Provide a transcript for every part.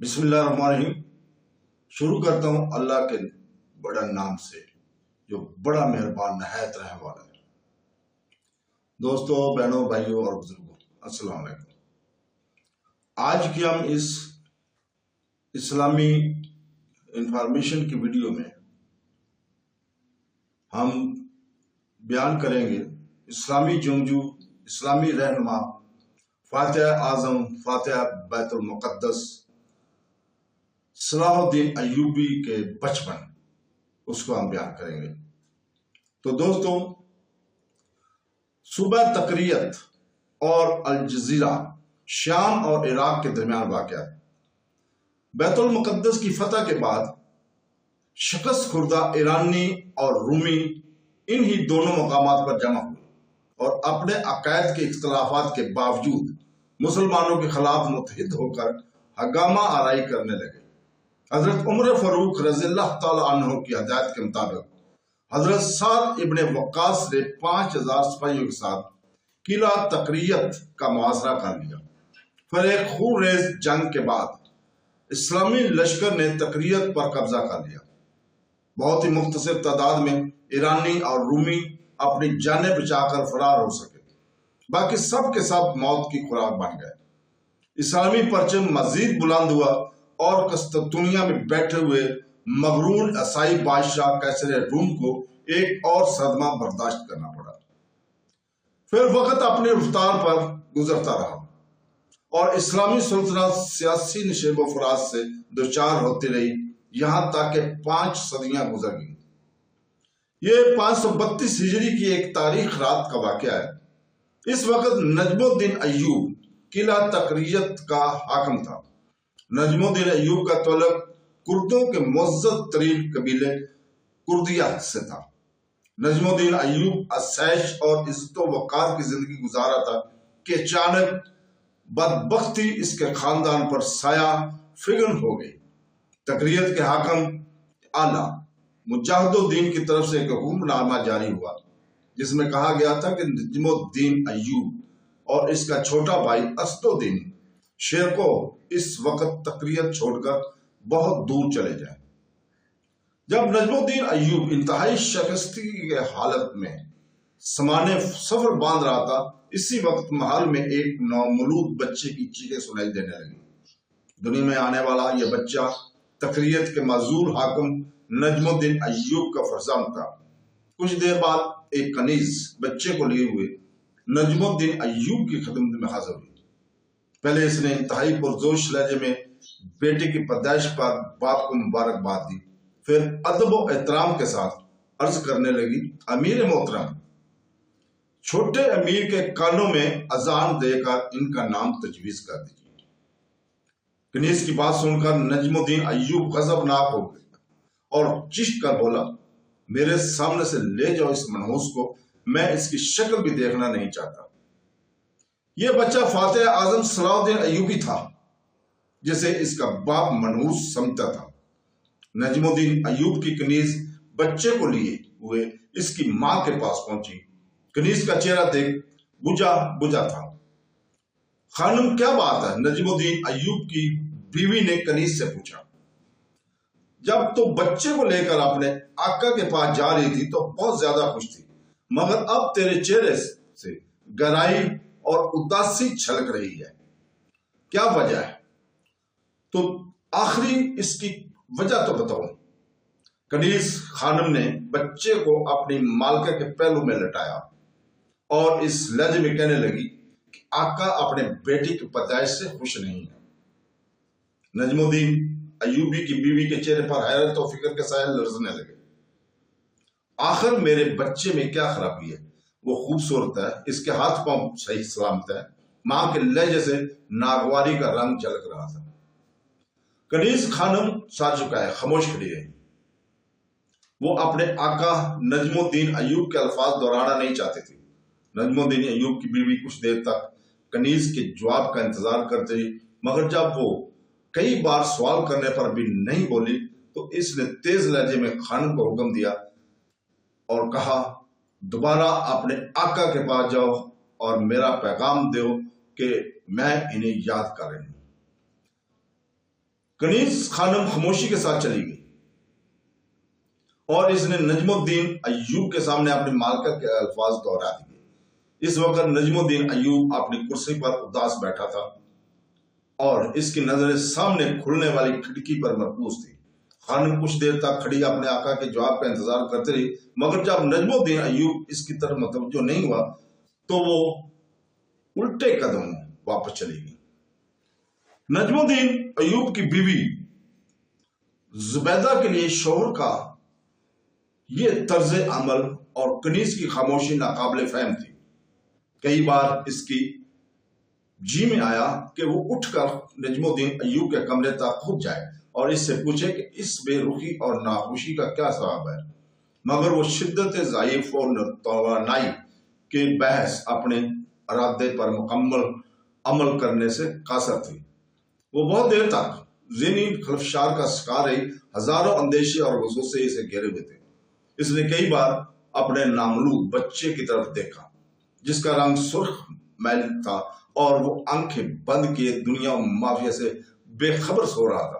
بسم اللہ الرحمن الرحیم۔ شروع کرتا ہوں اللہ کے بڑا نام سے جو بڑا مہربان نہایت رحم والا ہے۔ دوستو، بہنوں، بھائیوں اور بزرگوں، السلام علیکم۔ آج کی ہم اس اسلامی انفارمیشن کی ویڈیو میں ہم بیان کریں گے اسلامی جنگجو، اسلامی رہنما، فاتح اعظم، فاتح بیت المقدس صلاح الدین ایوبی کے بچپن، اس کو ہم بیان کریں گے۔ تو دوستوں، صوبہ تکریت اور الجزیرہ، شام اور عراق کے درمیان واقع بیت المقدس کی فتح کے بعد شکست خوردہ ایرانی اور رومی انہی دونوں مقامات پر جمع ہوئے اور اپنے عقائد کے اختلافات کے باوجود مسلمانوں کے خلاف متحد ہو کر ہنگامہ آرائی کرنے لگے۔ حضرت عمر فاروق رضی اللہ تعالی عنہ کی ہدایت کے مطابق حضرت سعد ابن وقاص نے 5000 سپاہیوں کے ساتھ قلعہ تکریت کا محاصرہ کر لیا۔ پھر ایک خون ریز جنگ کے بعد اسلامی لشکر نے تکریت پر قبضہ کر لیا۔ بہت ہی مختصر تعداد میں ایرانی اور رومی اپنی جانیں بچا کر فرار ہو سکے، باقی سب کے سب موت کی خوراک بن گئے۔ اسلامی پرچم مزید بلند ہوا اور قسطنطنیہ میں بیٹھے ہوئے مغرور عیسائی بادشاہ قیصر روم کو ایک اور صدمہ برداشت کرنا پڑا۔ پھر وقت اپنی رفتار پر گزرتا رہا اور اسلامی سلطنت سیاسی نشیب و فراز سے دوچار ہوتی رہی، یہاں تک کہ 5 صدیاں گزر گئیں۔ یہ 532 ہجری کی ایک تاریخ رات کا واقعہ ہے۔ اس وقت نجم الدین ایوب قلعہ تکریت کا حاکم تھا۔ نجم الدین ایوب کا تعلق کردوں کے معزز ترین قبیلے کردیہ سے تھا۔ نجم الدین ایوب عیش اور عزت و وقار کی زندگی گزارا تھا کہ اچانک بدبختی اس کے خاندان پر سایہ فگن ہو گئی۔ تکریت کے حاکم اعلیٰ مجاہد الدین کی طرف سے ایک حکم نامہ جاری ہوا جس میں کہا گیا تھا کہ نجم الدین ایوب اور اس کا چھوٹا بھائی اسد الدین شیر کو اس وقت تکریت چھوڑ کر بہت دور چلے جائیں۔ جب نجم الدین ایوب انتہائی شکستگی کے حالت میں سمانے سفر باندھ رہا تھا، اسی وقت محل میں ایک نومولود بچے کی چیخیں سنائی دینے لگی۔ دنیا میں آنے والا یہ بچہ تکریت کے معزول حاکم نجم الدین ایوب کا فرزند تھا۔ کچھ دیر بعد ایک کنیز بچے کو لیے ہوئے نجم الدین ایوب کی خدمت میں حاضر ہوئی۔ پہلے اس نے انتہائی پرجوش لہجے میں بیٹے کی پیدائش پر باپ کو مبارکباد دی، پھر ادب و احترام کے ساتھ عرض کرنے لگی، امیر محترم، چھوٹے امیر کے کانوں میں اذان دے کر ان کا نام تجویز کر دیجیے۔ کنیز کی بات سن کر نجم الدین ایوب غضبناک ہو گیا اور چیخ کر بولا، میرے سامنے سے لے جاؤ اس منحوس کو، میں اس کی شکل بھی دیکھنا نہیں چاہتا۔ یہ بچہ فاتح اعظم صلاح الدین ایوبی تھا جسے اس کا باپ منحوس سمجھتا تھا۔ نجم الدین ایوب کی کنیز بچے کو لیے ہوئے اس کی ماں کے پاس پہنچی۔ کنیز کا چہرہ دیکھ بجھا بجھا تھا۔ خانم، کیا بات ہے؟ نجم الدین ایوب کی بیوی نے کنیز سے پوچھا۔ جب تو بچے کو لے کر اپنے آقا کے پاس جا رہی تھی تو بہت زیادہ خوش تھی، مگر اب تیرے چہرے سے گہرائی اور اداسی چھلک رہی ہے، کیا وجہ ہے؟ تو آخری اس کی وجہ تو بتاؤ۔ کنیز خانم نے بچے کو اپنی مالکہ کے پہلو میں لٹایا اور اس لہجے میں کہنے لگی کہ آقا اپنے بیٹی کی پیدائش سے خوش نہیں ہے۔ نجم الدین ایوبی کی بیوی کے چہرے پر حیرت و فکر کے سائے لرزنے لگے۔ آخر میرے بچے میں کیا خرابی ہے؟ وہ خوبصورت ہے، اس کے ہاتھ پاؤں صحیح سلامت ہے۔ ماں کے لہجے سے ناگواری کا رنگ جھلک رہا تھا۔ کنیز خانم سر جھکائے خاموش کھڑی رہی۔ وہ اپنے آقا نجم الدین ایوب کے الفاظ دہرانا نہیں چاہتی تھی۔ نجم الدین ایوب کی بیوی کچھ دیر تک کنیز کے جواب کا انتظار کرتے رہی، مگر جب وہ کئی بار سوال کرنے پر بھی نہیں بولی تو اس نے تیز لہجے میں خانم کو حکم دیا اور کہا، دوبارہ اپنے آقا کے پاس جاؤ اور میرا پیغام دو کہ میں انہیں یاد کر رہی ہوں۔ کنیز خانم خاموشی کے ساتھ چلی گئی اور اس نے نجم الدین ایوب کے سامنے اپنی مالکہ کے الفاظ دہرا دیے۔ اس وقت نجم الدین ایوب اپنی کرسی پر اداس بیٹھا تھا اور اس کی نظریں سامنے کھلنے والی کھڑکی پر مرکوز تھی۔ خانم کچھ دیر تک کھڑی اپنے آقا کے جواب کا انتظار کرتے رہی، مگر جب نجم الدین ایوب اس کی طرف متوجہ نہیں ہوا تو وہ الٹے قدم واپس چلی گئی۔ نجم الدین ایوب کی بیوی زبیدہ کے لیے شوہر کا یہ طرز عمل اور کنیز کی خاموشی ناقابل فہم تھی۔ کئی بار اس کی جی میں آیا کہ وہ اٹھ کر نجم الدین ایوب کے کمرے تک خود جائے اور اس سے پوچھے کہ اس بے رخی اور ناخوشی کا کیا سبب ہے، مگر وہ شدت ضعیف اور توانائی کے بحث اپنے ارادے پر مکمل عمل کرنے سے قاصر تھی۔ وہ بہت دیر تک ذہنی خلفشار کا شکار رہی، ہزاروں اندیشے اور وسوسے اسے گھیرے ہوئے تھے۔ اس نے کئی بار اپنے نامولود بچے کی طرف دیکھا جس کا رنگ سرخ میل تھا اور وہ آنکھیں بند کیے دنیا و مافیا سے بے خبر سو رہا تھا۔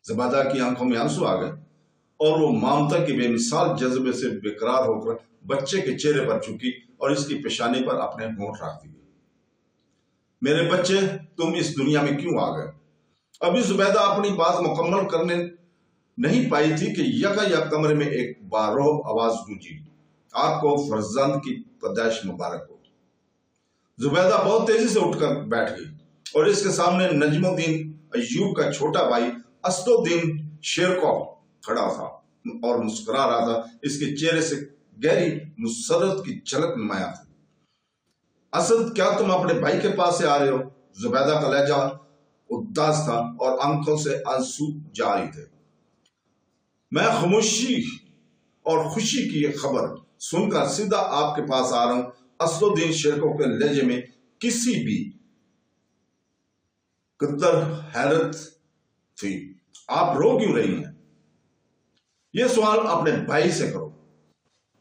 زبیدہ کی آنکھوں میں آنسو آ گئے اور وہ مامتا کی بے مثال جذبے سے بے قرار ہو کر بچے کے چہرے پر جھکی اور اس کی پیشانی پر اپنے ہونٹ رکھ دیے۔ میرے بچے، تم اس دنیا میں کیوں آ گئے؟ ابھی زبیدہ اپنی بات مکمل کرنے نہیں پائی تھی کہ یک کمرے میں ایک باروب آواز گونجی، آپ کو فرزند کی پیدائش مبارک ہو۔ زبیدہ بہت تیزی سے اٹھ کر بیٹھ گئی اور اس کے سامنے نجم الدین ایوب کا چھوٹا بھائی اسد الدین شیرکو کھڑا تھا اور مسکرا رہا تھا۔ اس کے چہرے سے گہری مسرت کی جھلک نمایاں تھی۔ اسد، کیا تم اپنے بھائی کے پاس سے آ رہے ہو؟ زبیدہ کا لہجہ اداس تھا اور آنکھوں سے آنسو جاری تھے۔ میں خاموشی اور خوشی کی یہ خبر سن کر سیدھا آپ کے پاس آ رہا ہوں۔ اسد الدین شیرکو کے لہجے میں کسی بھی قدر حیرت تھی۔ آپ رو کیوں رہی ہیں؟ یہ سوال اپنے بھائی سے کرو،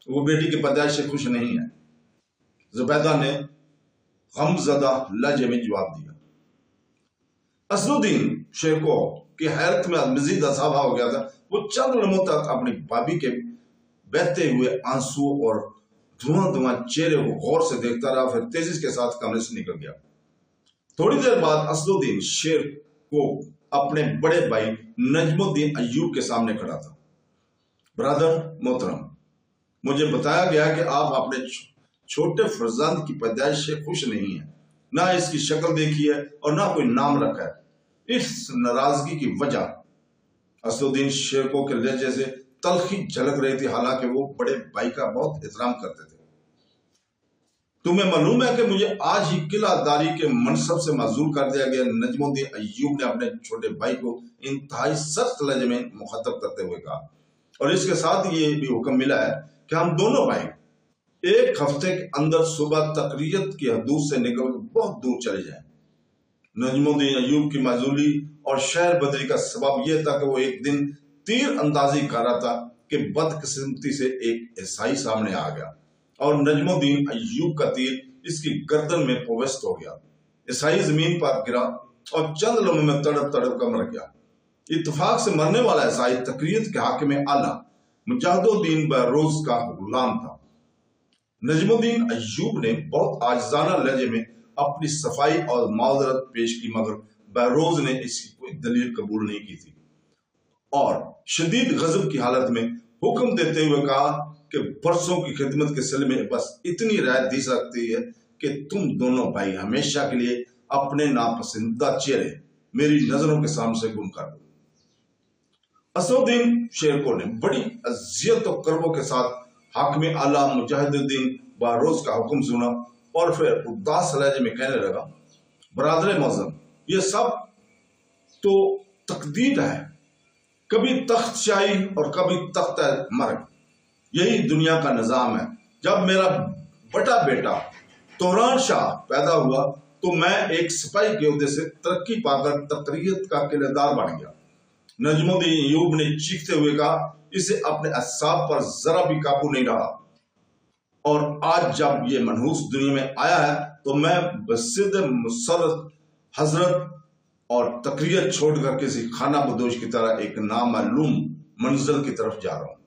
وہ بیٹی کی پیدائش سے خوش نہیں ہے، زبیدہ نے غم زدہ لہجے میں جواب دیا۔ اسد الدین شیرکو کی حیرت میں مزید اضافہ ہو گیا تھا۔ وہ چند لمحوں تک اپنی بھابھی کے بہتے ہوئے آنسو اور دھواں چہرے کو غور سے دیکھتا رہا، پھر تیزی کے ساتھ کمرے سے نکل گیا۔ تھوڑی دیر بعد اسد الدین شیرکو اپنے بڑے بھائی نجم الدین ایوب کے سامنے کھڑا تھا۔ برادر محترم، مجھے بتایا گیا کہ آپ اپنے چھوٹے فرزند کی پیدائش سے خوش نہیں ہیں، نہ اس کی شکل دیکھی ہے اور نہ کوئی نام رکھا ہے۔ اس ناراضگی کی وجہ اسد الدین شیرکو کے لہجے سے تلخی جھلک رہی تھی، حالانکہ وہ بڑے بھائی کا بہت احترام کرتے تھے۔ تمہیں معلوم ہے کہ مجھے آج ہی قلعہ داری کے منصب سے معزول کر دیا گیا۔ نجم الدین ایوب نے اپنے چھوٹے بھائی کو انتہائی سخت لہجے میں مخاطب کرتے ہوئے کہا، اور اس کے ساتھ یہ بھی حکم ملا ہے کہ ہم دونوں بھائی ایک ہفتے کے اندر صبح تقریت کی حدود سے نکل بہت دور چلے جائیں۔ نجم الدین ایوب کی معزولی اور شہر بدری کا سبب یہ تھا کہ وہ ایک دن تیر اندازی کر رہا تھا کہ بدقسمتی سے ایک عیسائی سامنے آ گیا اور نجم الدین ایوب کا تیر اس کی گردن میں پیوست ہو گیا۔ عیسائی زمین پر گرا اور چند لمحوں میں تڑپ تڑپ کر مر گیا۔ اتفاق سے مرنے والا عیسائی تقریت کے حاکم اعلیٰ مجاہد الدین بہروز کا غلام تھا۔ نجم الدین ایوب نے بہت عاجزانہ لہجے میں اپنی صفائی اور معذرت پیش کی، مگر بہروز نے اس کی کوئی دلیل قبول نہیں کی تھی اور شدید غضب کی حالت میں حکم دیتے ہوئے کہا کہ برسوں کی خدمت کے سلسلے میں بس اتنی رعایت دی سکتی ہے کہ تم دونوں بھائی ہمیشہ کے لیے اپنے ناپسندیدہ چہرے میری نظروں کے سامنے سے گم کر دو۔ اسد الدین شیرکو نے بڑی اذیت و کربوں کے ساتھ حاکم اعلیٰ مجاہد الدین بہروز کا حکم سنا اور پھر اداس لہجے میں کہنے لگا، برادر معظم، یہ سب تو تقدیر ہے، کبھی تخت شاہی اور کبھی تخت مرگ، یہی دنیا کا نظام ہے۔ جب میرا بڑا بیٹا توران شاہ پیدا ہوا تو میں ایک سپاہی کے عہدے سے ترقی پا کر تقریت کا قلعہ دار بن گیا۔ نجم الدین ایوب نے چیختے ہوئے کہا، اسے اپنے اعصاب پر ذرا بھی قابو نہیں رہا، اور آج جب یہ منحوس دنیا میں آیا ہے تو میں بصد مسرت حضرت اور تقریت چھوڑ کر کسی خانہ بدوش کی طرح ایک نامعلوم منزل کی طرف جا رہا ہوں۔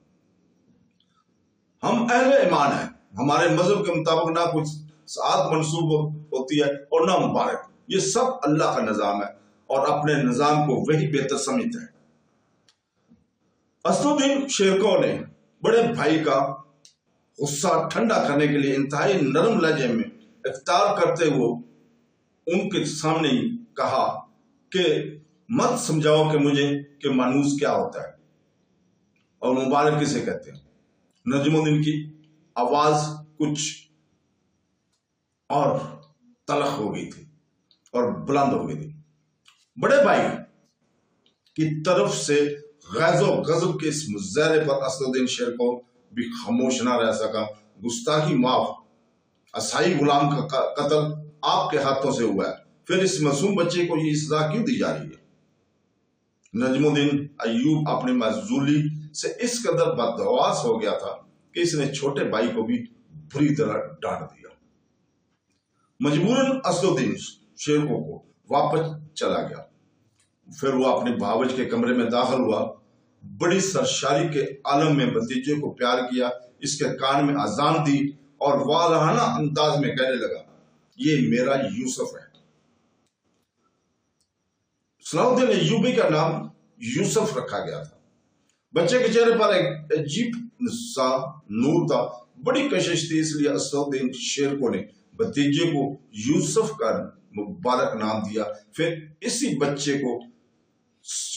ہم اہل ایمان ہیں، ہمارے مذہب کے مطابق نہ کچھ سعادت منسوب ہوتی ہے اور نہ مبارک، یہ سب اللہ کا نظام ہے اور اپنے نظام کو وہی بہتر سمجھتا ہے۔ اسد الدین شیرکو نے بڑے بھائی کا غصہ ٹھنڈا کرنے کے لیے انتہائی نرم لہجے میں اختیار کرتے ہوئے ان کے سامنے ہی کہا کہ مت سمجھاؤ کہ مجھے کہ مانوس کیا ہوتا ہے اور مبارک کسے کہتے ہیں۔ نجم الدین کی آواز کچھ اور تلخ ہو گئی تھی اور بلند ہو گئی تھی۔ بڑے بھائی کی طرف سے غیظ و غضب کے اس مظاہرے پر اسد الدین شیرکو بھی خاموش نہ رہ سکا۔ گستاخی معاف، عیسائی غلام کا قتل آپ کے ہاتھوں سے ہوا ہے، پھر اس معصوم بچے کو یہ سزا کیوں دی جا رہی ہے؟ نجم الدین ایوب اپنی معزولی سے اس قدر بدحواس ہو گیا تھا کہ اس نے چھوٹے بھائی کو بھی بری طرح ڈانٹ دیا۔ مجبوراً اسد الدین شیرکو کو واپس چلا گیا۔ پھر وہ اپنے باورچ کے کمرے میں داخل ہوا، بڑی سرشاری کے عالم میں بھتیجے کو پیار کیا، اس کے کان میں اذان دی اور والہانہ انداز میں کہنے لگا، یہ میرا یوسف ہے۔ صلاح الدین ایوبی کا نام یوسف رکھا گیا تھا۔ بچے کے چہرے پر ایک عجیب سا نور تھا، بڑی کشش تھی، اس لیے اسد الدین شیرکو نے بھتیجے کو یوسف کا مبارک نام دیا۔ پھر اسی بچے کو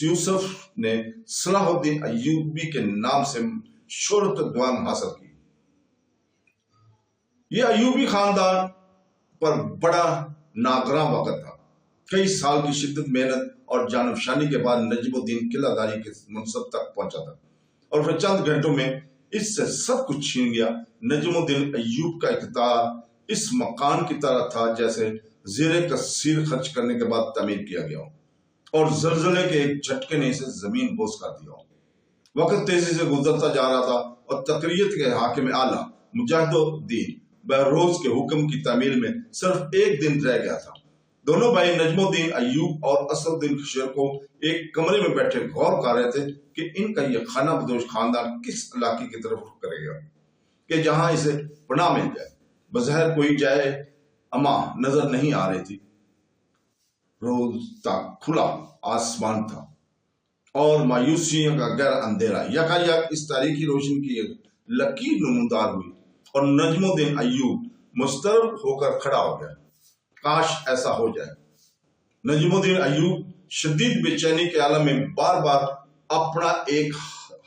یوسف نے صلاح الدین ایوبی کے نام سے شہرت دوام حاصل کی۔ یہ ایوبی خاندان پر بڑا ناگراں وقت تھا۔ کئی سال کی شدت محنت اور جانفشانی کے بعد نجم الدین قلعہ داری کے منصب تک پہنچا تھا اور پھر چند گھنٹوں میں اس سے سب کچھ چھین گیا۔ نجم الدین ایوب کا اقتدار اس مکان کی طرح تھا جیسے زیر کثیر خرچ کرنے کے بعد تعمیر کیا گیا ہو اور زلزلے کے ایک جھٹکے نے اسے زمین بوس کر دیا ہو۔ وقت تیزی سے گزرتا جا رہا تھا اور تقریت کے حاکم اعلیٰ مجاہد الدین بہروز کے حکم کی تعمیل میں صرف ایک دن رہ گیا تھا۔ دونوں بھائی نجم الدین ایوب اور اسد الدین شیرکو ایک کمرے میں بیٹھے غور کر رہے تھے کہ ان کا یہ خانہ بدوش خاندان کس علاقے کی طرف رخ کرے گا کہ جہاں اسے پناہ مل جائے۔ بظاہر کوئی جائے اما نظر نہیں آ رہی تھی۔ روز تک کھلا آسمان تھا اور مایوسیوں کا گہرا اندھیرا یکایک اس تاریخی روشنی کی ایک لکیر نمودار ہوئی اور نجم الدین ایوب مضطرب ہو کر کھڑا ہو گیا۔ کاش ایسا ہو جائے۔ نجم الدین ایوب شدید بے چینی کے عالم میں بار بار اپنا ایک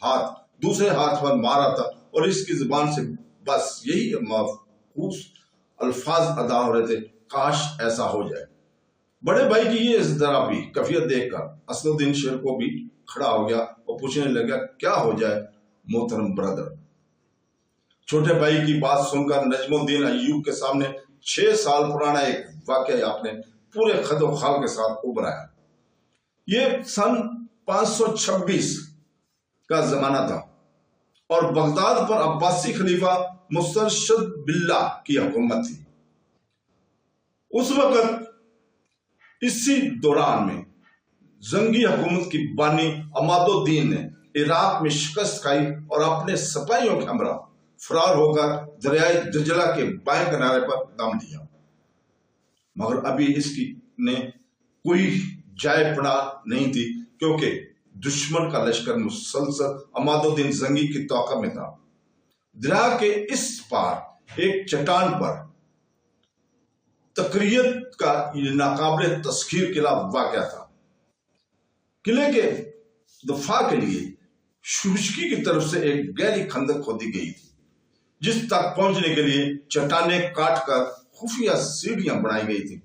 ہاتھ دوسرے ہاتھ پر مارا تھا اور اس کی زبان سے بس یہی محفوظ الفاظ ادا ہو رہے تھے، کاش ایسا ہو جائے۔ بڑے بھائی کی یہ اضطرابی کیفیت دیکھ کر اسد الدین شیرکو بھی کھڑا ہو گیا اور پوچھنے لگا، کیا ہو جائے محترم برادر؟ چھوٹے بھائی کی بات سن کر نجم الدین ایوب کے سامنے 6 سال پرانا ایک واقعہ آپ نے پورے خد و خال کے ساتھ ابھرایا۔ یہ سن 526 کا زمانہ تھا اور بغداد پر عباسی خلیفہ مسترشد باللہ کی حکومت تھی۔ اس وقت اسی دوران میں زنگی حکومت کی بانی عماد الدین نے عراق میں شکست کھائی اور اپنے سپاہیوں کے ہمراہ فرار ہو کر دریائے دجلہ کے بائیں کنارے پر دم لیا، مگر ابھی اس کی نے کوئی جائے پناہ نہیں تھی کیونکہ دشمن کا لشکر مسلسل عماد الدین زنگی کی توقع میں تھا۔ دریا کے اس پار ایک چٹان پر تقریت کا ناقابل تسخیر قلعہ واقع تھا۔ قلعے کے دفاع کے لیے شوشکی کی طرف سے ایک گہری خندق کھودی گئی تھی جس تک پہنچنے کے لیے چٹانیں کاٹ کر خفیہ سیڑھیاں بنائی گئی تھی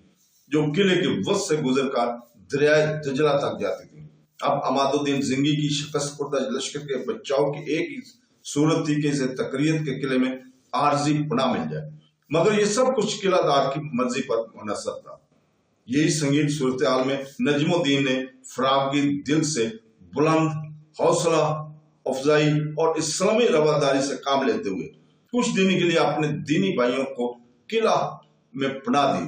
جو قلعے کے وسط سے گزر کر دریائے دجلہ تک جاتی تھی۔ اب عماد الدین زنگی کی شکست خوردہ لشکر کے بچاؤ کی ایک ہی صورت تھی کہ اسے تقریت کے قلعے میں عارضی پناہ مل جائے، مگر یہ سب کچھ قلعہ دار کی مرضی پر منحصر تھا۔ یہی سنگین صورتحال میں نجم الدین نے فراغی دل سے بلند حوصلہ افزائی اور اسلامی رواداری سے کام لیتے ہوئے کچھ دن کے لیے اپنے دینی بھائیوں کو قلعہ میں پناہ دی۔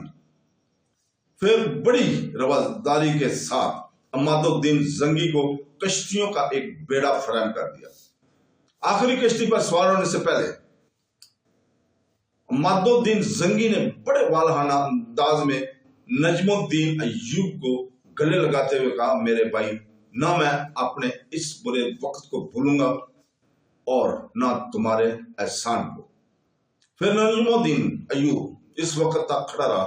پھر بڑی رواداری کے ساتھ عماد الدین زنگی کو کشتیوں کا ایک بیڑا فراہم کر دیا۔ آخری کشتی پر سوار ہونے سے پہلے عماد الدین زنگی نے بڑے والہانہ انداز میں نجم الدین ایوب کو گلے لگاتے ہوئے کہا، میرے بھائی، نہ میں اپنے اس برے وقت کو بھولوں گا اور نہ تمہارے احسان کو۔ پھر نجم الدین ایوب اس وقت تک کھڑا رہا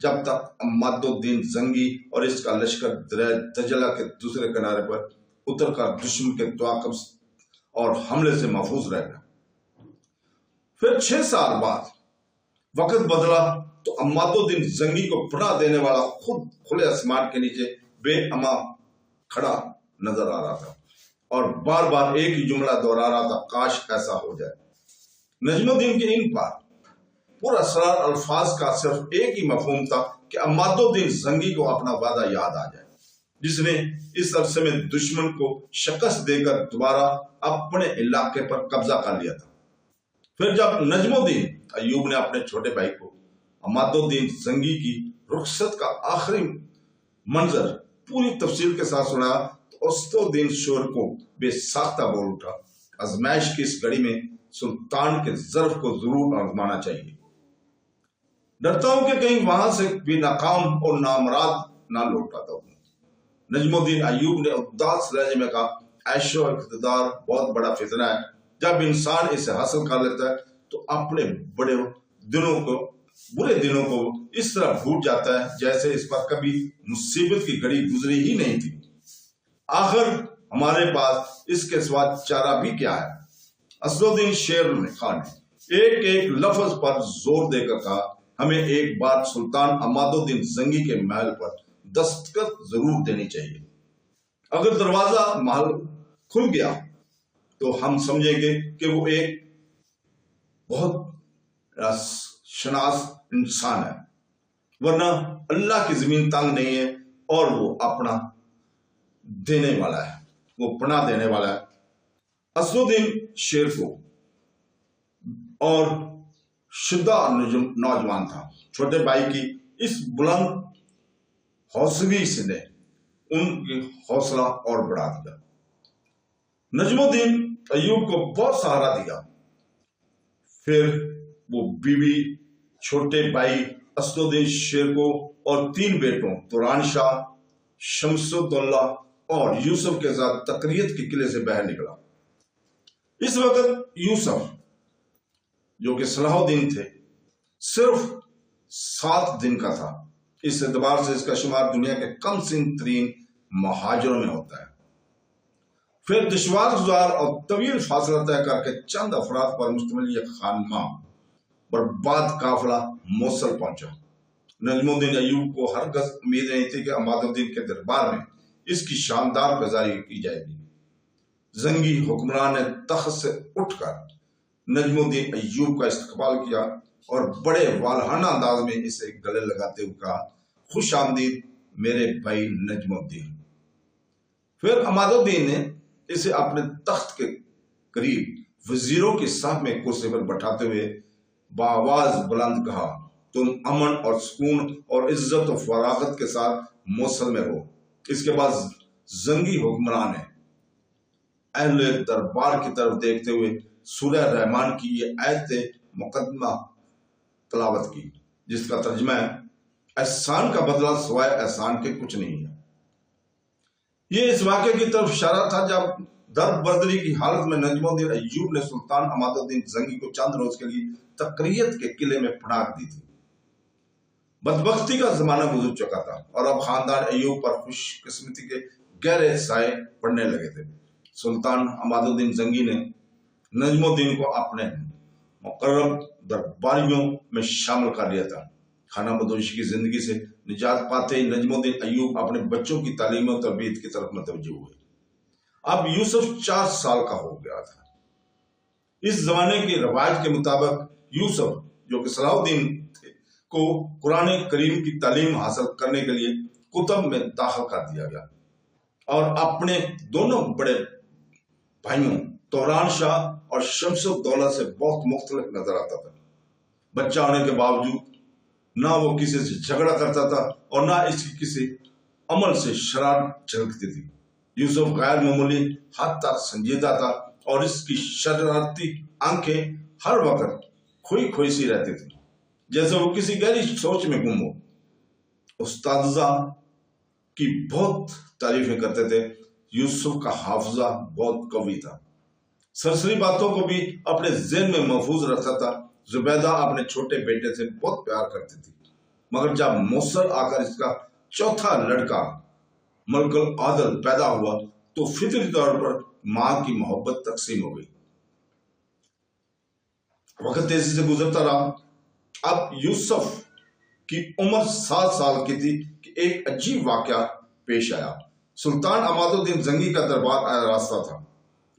جب تک عماد الدین زنگی اور اس کا لشکر دریائے دجلہ کے دوسرے کنارے پر اتر کر دشمن کے تعاقب اور حملے سے محفوظ رہ گیا۔ پھر 6 سال بعد وقت بدلا تو عماد الدین زنگی کو پناہ دینے والا خود کھلے آسمان کے نیچے بے اما کھڑا نظر آ رہا تھا اور بار بار ایک ہی جملہ دہرا رہا تھا، کاش ایسا ہو جائے۔ نجم الدین کے ان پر پورا اسرار الفاظ کا صرف ایک ہی مفہوم تھا کہ عماد الدین زنگی کو اپنا وعدہ یاد آ جائے، جس نے اس عرصے میں دشمن کو شکست دے کر دوبارہ اپنے علاقے پر قبضہ کر لیا تھا۔ پھر جب نجم الدین ایوب نے اپنے چھوٹے بھائی کو عماد الدین زنگی کی رخصت کا آخری منظر پوری تفصیل کے ساتھ سنایا تو اسد الدین شور کو بے ساختہ بول اٹھا، آزمائش کی اس گھڑی میں سلطان کے ظرف کو ضرور آزمانا چاہیے۔ ڈرتا ہوں کہ کہیں وہاں سے بھی ناکام اور نامراد نہ لوٹ آتا ہوں۔ نجم الدین ایوب نے اداس لہجے میں کہا، عیش و اقتدار بہت بڑا فتنہ ہے، جب انسان اسے حاصل کر لیتا ہے تو اپنے برے دنوں کو اس طرح بھول جاتا ہے جیسے اس پر کبھی مصیبت کی گھڑی گزری ہی نہیں تھی۔ آخر ہمارے پاس اس کے سوا چارہ بھی کیا ہے؟ اسد الدین شیر خان نے ایک ایک لفظ پر زور دے کر کہا، ہمیں ایک بار سلطان عماد الدین زنگی کے محل پر دستخط ضرور دینی چاہیے۔ اگر دروازہ محل کھل گیا تو ہم سمجھیں گے کہ وہ ایک بہت شناس انسان ہے، ورنہ اللہ کی زمین تنگ نہیں ہے اور وہ اپنا دینے والا ہے، وہ پناہ دینے والا ہے۔ اسد الدین شیر کو اور شدہ نوجوان تھا، چھوٹے بھائی کی اس بلند حوصلگی سے نے ان کی حوصلہ اور بڑھا دیا۔ نجم الدین ایوب کو بہت سہارا دیا۔ پھر وہ بیوی، چھوٹے بھائی اسد الدین شیر کو اور 3 بیٹوں توران شاہ، شمس الدولہ اور یوسف کے ساتھ تقریت کے قلعے سے باہر نکلا۔ اس وقت یوسف جو کہ صلاح الدین تھے صرف 7 دن کا تھا، اس اعتبار سے اس کا شمار دنیا کے کم سن ترین مہاجروں میں ہوتا ہے۔ پھر دشوار گزار اور طویل فاصلہ طے کر کے چند افراد پر مشتمل یہ خانماں برباد قافلہ موصل پہنچا۔ نجم الدین ایوب کو ہرگز امید نہیں تھی کہ عماد الدین کے دربار میں اس کی شاندار پذیرائی کی جائے گی۔ زنگی حکمران نے تخت سے اٹھ کر نجم الدین ایوب کا استقبال کیا اور بڑے والہانہ انداز میں اسے گلے لگاتے ہوئے کہا، خوش آمدید میرے بھائی نجم الدین۔ پھر عماد الدین نے اسے اپنے تخت کے قریب وزیروں کی صف میں کرسی پر بٹھاتے ہوئے بآواز بلند کہا، تم امن اور سکون اور عزت و فراغت کے ساتھ موصل میں رہو۔ اس کے بعد زنگی حکمران نے اہل دربار کی طرف دیکھتے ہوئے سورہ رحمان کی یہ آیت مقدمہ تلاوت کی، جس کا ترجمہ ہے، احسان کا بدلہ سوائے احسان کے کچھ نہیں ہے۔ یہ اس واقعے کی طرف اشارہ تھا جب درد بردری کی حالت میں نجم الدین ایوب نے سلطان عماد الدین زنگی کو چند روز کے لیے تقریت کے قلعے میں پناہ دی تھی۔ بدبختی کا زمانہ گزر چکا تھا اور اب خاندان ایوب پر خوش قسمتی کے گہرے سائے پڑنے لگے تھے۔ سلطان عماد الدین زنگی نے نجم الدین کو اپنے مقرب درباریوں میں شامل کر لیا تھا۔ خانہ بدوش کی زندگی سے نجات پاتے ہی نجم الدین ایوب اپنے بچوں کی تعلیم و تربیت کی طرف متوجہ ہوئے۔ اب یوسف 4 سال کا ہو گیا تھا۔ اس زمانے کی روایت کے مطابق یوسف جو کہ صلاح الدین تھے کو قرآن کریم کی تعلیم حاصل کرنے کے لیے کتب میں داخل کر دیا گیا اور اپنے دونوں بڑے بھائیوں توران شاہ اور شمس الدولہ سے بہت مختلف نظر آتا تھا۔ بچہ ہونے کے باوجود نہ وہ کسی سے جھگڑا کرتا تھا اور نہ اس کی کسی عمل سے شرارت جھلکتی تھی۔ یوسف غیر معمولی حد تک سنجیدہ تھا اور اس کی شرارتی آنکھیں ہر وقت کھوئی کھوئی سی رہتی تھی، جیسے وہ کسی گہری سوچ میں گم ہو۔ استاذہ کی بہت تعریفیں کرتے تھے۔ یوسف کا حافظہ بہت قوی تھا، سرسری باتوں کو بھی اپنے ذہن میں محفوظ رکھتا تھا۔ زبیدہ اپنے چھوٹے بیٹے سے بہت پیار کرتی تھی، مگر جب موصل آ کر اس کا چوتھا لڑکا ملک العادل پیدا ہوا تو فطری طور پر ماں کی محبت تقسیم ہو گئی۔ وقت تیزی سے گزرتا رہا۔ اب یوسف کی عمر 7 سال کی تھی کہ ایک عجیب واقعہ پیش آیا۔ سلطان عماد الدین زنگی کا دربار آراستہ تھا۔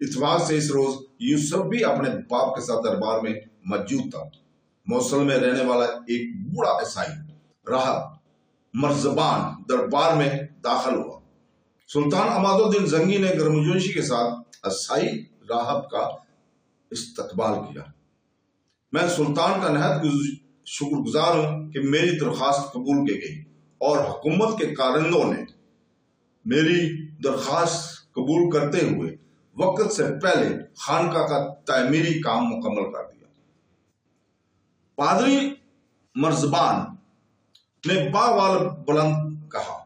اتفاق سے اس روز یوسف بھی اپنے باپ کے ساتھ دربار میں موجود تھا۔ موصل میں رہنے والا ایک بوڑھا عیسائی راہب مرزبان دربار میں داخل ہوا۔ سلطان عماد الدین زنگی نے گرمجوشی کے ساتھ عیسائی راہب کا استقبال کیا۔ میں سلطان کا نہایت شکر گزار ہوں کہ میری درخواست قبول کی گئی اور حکومت کے کارندوں نے میری درخواست قبول کرتے ہوئے وقت سے پہلے خانقاہ کا تعمیری کام مکمل کر دیا۔ پادری مرزبان نے باوال بلند کہا۔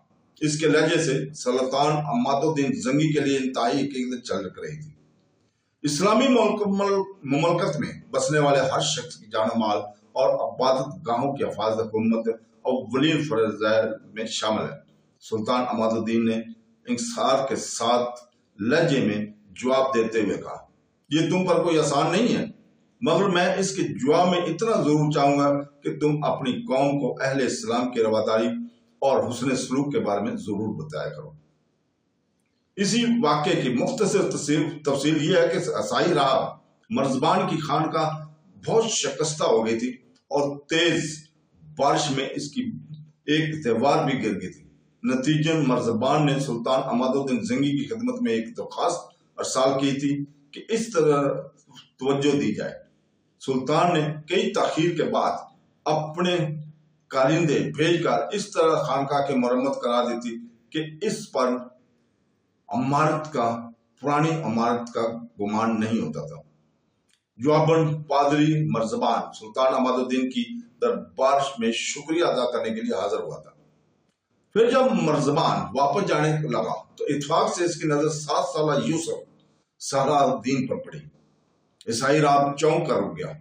اس کے لہجے سے سلطان عماد الدین زنگی کے لیے انتہائی عقیدت چلک رہی تھی۔ اسلامی مملکت میں بسنے والے ہر شخص کی جان و مال اور عبادت گاہوں کی حفاظت حکومت اولین فرائض میں شامل ہے۔ سلطان عماد الدین نے انکسار کے ساتھ لہجے میں جواب دیتے ہوئے کہا، یہ تم پر کوئی آسان نہیں ہے، مگر میں اس کے جواب میں اتنا ضرور چاہوں گا کہ تم اپنی قوم کو اہل اسلام کی رواداری اور حسن سلوک کے بارے میں ضرور بتایا کرو۔ اسی واقعے کی مختصر تفصیل یہ ہے کہ عیسائی راہب مرزبان کی خانقاہ بہت شکستہ ہو گئی تھی اور تیز بارش میں اس کی ایک دیوار بھی گر گئی تھی۔ نتیجن مرزبان نے سلطان عماد الدین زنگی کی خدمت میں ایک درخواست ارسال کی تھی کہ اس طرح توجہ دی جائے۔ سلطان نے کئی تاخیر کے بعد اپنے کارندے بھیج کر اس طرح خانقاہ کی مرمت کرا دی تھی کہ اس پر پرانی عمارت کا گمان نہیں ہوتا تھا۔ جواباً پادری مرزبان سلطان عماد الدین کی دربار میں شکریہ ادا کرنے کے لیے حاضر ہوا تھا۔ پھر جب مرزبان واپس جانے لگا تو اتفاق سے اس کی نظر 7 سالہ یوسف صلاح الدین پر پڑی۔ عیسائی راہب چونک کر رک گیا۔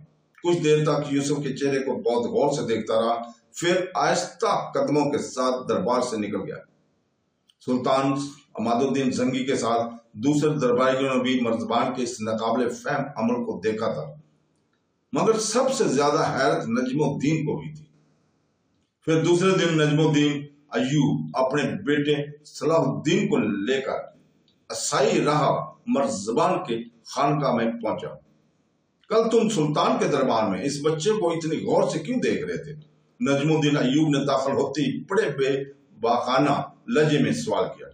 کچھ دیر تک یوسف کے چہرے کو بہت غور سے دیکھتا رہا، پھر آہستہ قدموں کے ساتھ دربار سے نکل گیا۔ سلطان عماد الدین زنگی کے ساتھ دوسرے درباریوں نے بھی مرزبان کے اس ناقابل فہم عمل کو دیکھا تھا، مگر سب سے زیادہ حیرت نجم الدین کو ہوئی تھی۔ پھر دوسرے دن نجم الدین ایوب اپنے بیٹے صلاح الدین کو لے کر عیسائی راہب مرزبان کے خانقاہ میں پہنچا۔ کل تم سلطان کے دربار میں اس بچے کو اتنی غور سے کیوں دیکھ رہے تھے؟ نجم الدین ایوب نے داخل ہوتے ہی بڑے بے باکانہ لہجے میں سوال کیا۔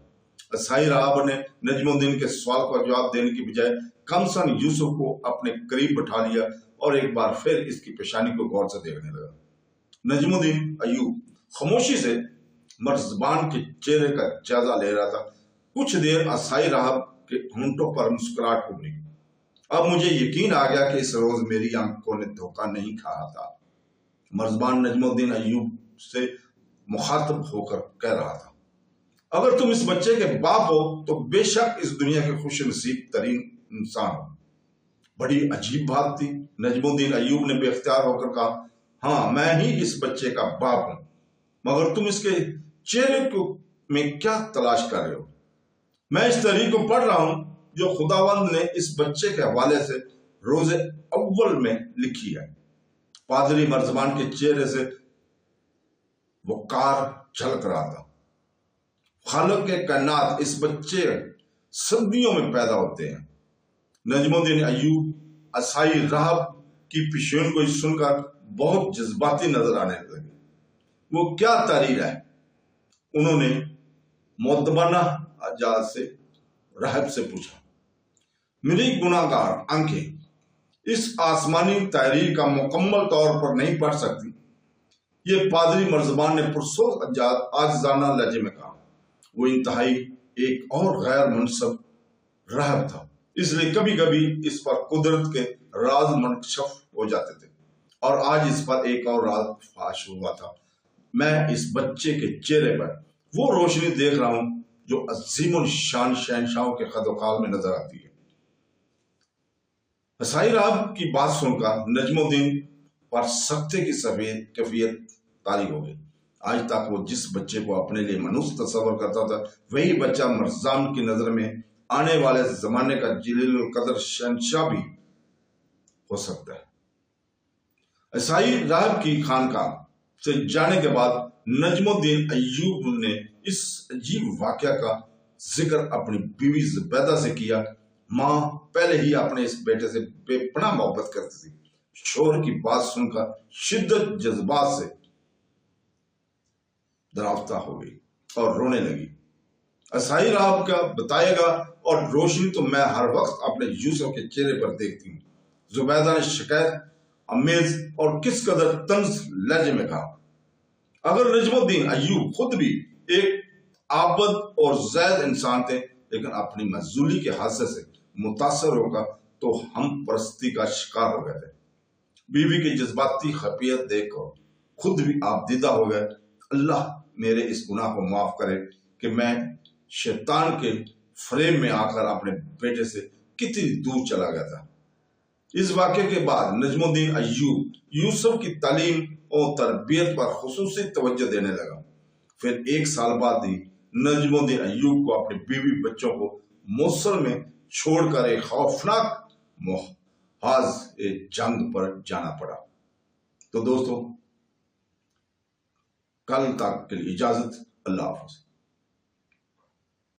عیسائی راہب نے نجم الدین کے سوال کا جواب دینے کی بجائے کمسن یوسف کو اپنے قریب بٹھا لیا اور ایک بار پھر اس کی پیشانی کو غور سے دیکھنے لگا۔ نجم الدین ایوب خاموشی سے مرزبان کے چہرے کا جائزہ لے رہا تھا۔ کچھ دیر عیسائی راہب کے ہونٹوں پر مسکراہٹ ابھری۔ اب مجھے یقین آ گیا کہ اس روز میری آنکھوں نے دھوکہ نہیں کھایا تھا، مرزبان نجم الدین ایوب سے مخاطب ہو کر کہہ رہا تھا۔ اگر تم اس بچے کے باپ ہو تو بے شک اس دنیا کے خوش نصیب ترین انسان ہو۔ بڑی عجیب بات تھی۔ نجم الدین ایوب نے بے اختیار ہو کر کہا، ہاں میں ہی اس بچے کا باپ ہوں، مگر تم اس کے چہرے میں کیا تلاش کر رہے ہو؟ میں اس تحریر کو پڑھ رہا ہوں جو خداوند نے اس بچے کے حوالے سے روز اول میں لکھی ہے۔ پادری مرزبان کے چہرے سے وقار جھلک رہا تھا۔ خالق کے کائنات، اس بچے صدیوں میں پیدا ہوتے ہیں۔ نجم الدین ایوب عیسائی راہب کی پیشین کو سن کر بہت جذباتی نظر آنے لگے۔ وہ کیا تحریر ہے؟ انہوں نے مؤدبانہ انداز سے راہب سے پوچھا۔ میری گناہ گار آنکھیں اس آسمانی تحریر کا مکمل طور پر نہیں پڑھ سکتی۔ یہ پادری مرزبان نے پرسوز عاجزانہ لہجے میں کہا۔ وہ انتہائی ایک اور غیر منصب راہب تھا، اس لیے کبھی کبھی اس پر قدرت کے راز منکشف ہو جاتے تھے، اور آج اس پر ایک اور راز فاش ہوا تھا۔ میں اس بچے کے چہرے پر وہ روشنی دیکھ رہا ہوں جو عظیم الشان شہنشاہوں کے قد و قال میں نظر آتی ہے۔ عیسائی راہب کی بات سن کر نجم الدین پر سکتے کی کیفیت طاری ہو گئی۔ آج تک وہ جس بچے کو اپنے لیے منحوس تصور کرتا تھا، وہی بچہ مرزبان کی نظر میں آنے والے زمانے کا جلیل القدر شہنشاہ بھی ہو سکتا ہے۔ عیسائی راہب کی خانقاہ سے جانے کے بعد نجم الدین ایوب نے اس عجیب واقعہ کا ذکر اپنی بیوی زبیدہ سے کیا۔ ماں پہلے ہی اپنے اس بیٹے سے بے پناہ محبت کرتی تھی۔ شوہر کی بات سن کر شدت جذبات سے درافتہ ہو گئی اور رونے لگی۔ عیسائی راہب کا بتائے گا اور روشنی تو میں ہر وقت اپنے یوسف کے چہرے پر دیکھتی ہوں۔ زبیدہ نے شکایت امیز اور کس قدر طنز لہجے میں کہا، اگر نجم الدین ایوب خود بھی ایک عابد اور زاہد انسان تھے، لیکن اپنی معزولی کے حادثے سے متاثر ہو کر تو ہم پرستی کا شکار ہو گئے تھے۔ بیوی کی جذباتی خفیت دیکھ کر خود بھی آپ دیدہ ہو گئے۔ اللہ میرے اس گناہ کو معاف کرے کہ میں شیطان کے فریب میں آ کر اپنے بیٹے سے کتنی دور چلا گیا تھا۔ اس واقعے کے بعد نجم الدین ایوب یوسف کی تعلیم اور تربیت پر خصوصی توجہ دینے لگا۔ پھر 1 سال بعد ہی نجم الدین ایوب کو اپنی بیوی بچوں کو موصل میں چھوڑ کر ایک خوفناک محاذ جنگ پر جانا پڑا۔ تو دوستو، کل تک کے لیے اجازت، اللہ حافظ۔